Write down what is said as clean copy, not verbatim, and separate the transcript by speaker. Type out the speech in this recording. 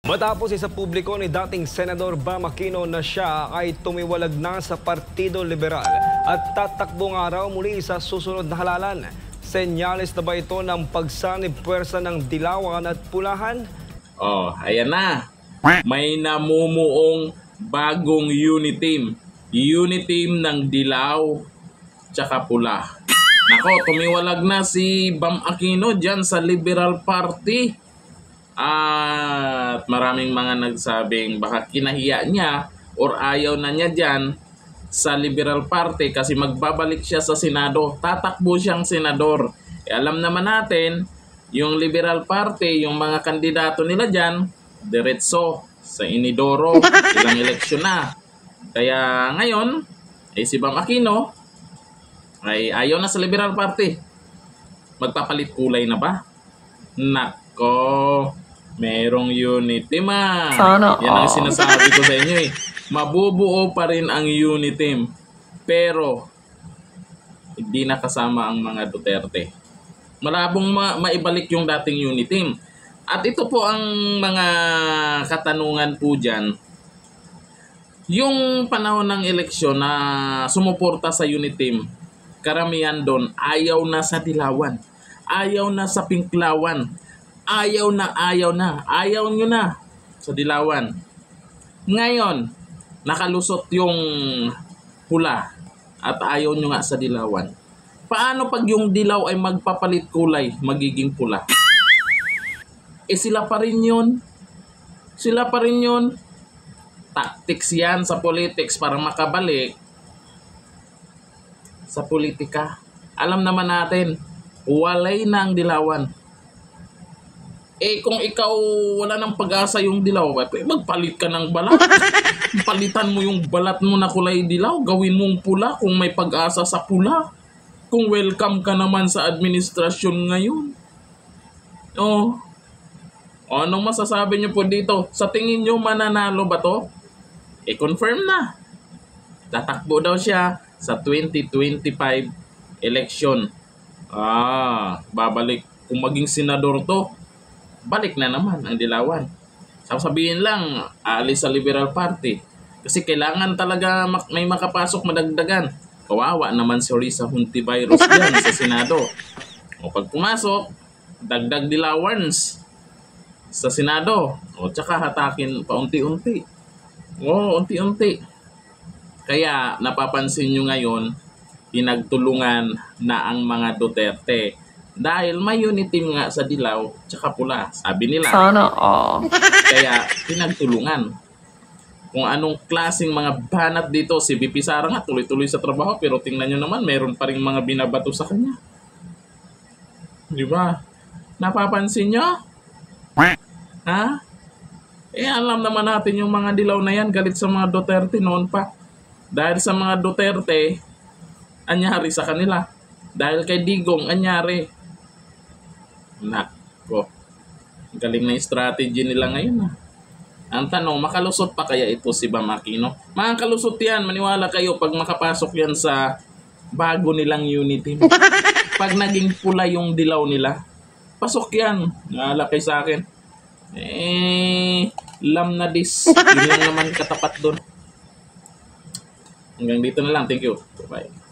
Speaker 1: Matapos isa publiko ni dating Senador Bam Aquino na siya ay tumiwalag na sa Partido Liberal at tatakbo nga raw muli sa susunod na halalan. Senyales na ba ito ng pagsanib puwersa ng Dilawan at Pulahan?
Speaker 2: Oh, ayan na. May namumuong bagong unit team. Unit team ng Dilaw tsaka Pula. Nako, tumiwalag na si Bam Aquino dyan sa Liberal Party. At maraming mga nagsabing baka kinahiya niya or ayaw na niya dyan sa Liberal Party kasi magbabalik siya sa Senado. Tatakbo siyang senador. Alam naman natin, yung Liberal Party, yung mga kandidato nila dyan, diretso sa inidoro, ilang eleksyon na. Kaya ngayon, si Bam Aquino ay ayaw na sa Liberal Party. Magpapalit kulay na ba? Nako, merong unit team ah. Yan ang sinasabi ko sa inyo eh. Mabubuo pa rin ang unit team. Pero, hindi nakasama ang mga Duterte. Malabong maibalik yung dating unit team. At ito po ang mga katanungan po dyan. Yung panahon ng eleksyon na sumuporta sa unit team, karamihan doon ayaw na sa Dilawan. Ayaw na sa Pinklawan. Ayaw na. Ayaw nyo na sa Dilawan. Ngayon, nakalusot yung Pula at ayaw nyo nga sa Dilawan. Paano pag yung Dilaw ay magpapalit kulay, magiging Pula? Sila pa rin yun. Sila pa rin yun. Tactics yan sa politics para makabalik sa politika. Alam naman natin, walay na ang Dilawan. Kung ikaw wala ng pag-asa yung Dilaw, magpalit ka ng balat. Palitan mo yung balat mo na kulay dilaw, gawin mong pula kung may pag-asa sa pula. Kung welcome ka naman sa administrasyon ngayon. Anong masasabi niyo po dito? Sa tingin niyo mananalo ba to? Confirm na. Tatakbo daw siya sa 2025 election. Babalik. Kung maging senador to, balik na naman ang Dilawan. Sabihin lang, alis sa Liberal Party. Kasi kailangan talaga may makapasok madagdagan. Kawawa naman si Risa Hontiveros dyan sa Senado. O pag pumasok, dagdag Dilawans sa Senado. O tsaka hatakin paunti-unti. Unti-unti. Kaya napapansin nyo ngayon, pinagtulungan na ang mga Duterte. Dahil may unit team nga sa Dilaw tsaka Pula, sabi nila. Kaya pinagtulungan. Kung anong klaseng mga banat dito, si VP Sara nga tuloy-tuloy sa trabaho, pero tingnan nyo naman, mayroon pa rin mga binabato sa kanya. Di ba? Napapansin nyo? Ha? Alam naman natin yung mga Dilaw na yan, galit sa mga Duterte noon pa. Dahil sa mga Duterte, anyari sa kanila. Dahil kay Digong, anyari. Nako, galing na yung strategy nila ngayon. Ang tanong, makalusot pa kaya ito si Bam Aquino? Makakalusot yan, maniwala kayo pag makapasok yan sa bago nilang unit team. Pag naging pula yung Dilaw nila, pasok yan. Nalakay sa akin. Lam na dis. Yun lang naman katapat doon. Hanggang dito na lang. Thank you. Bye-bye.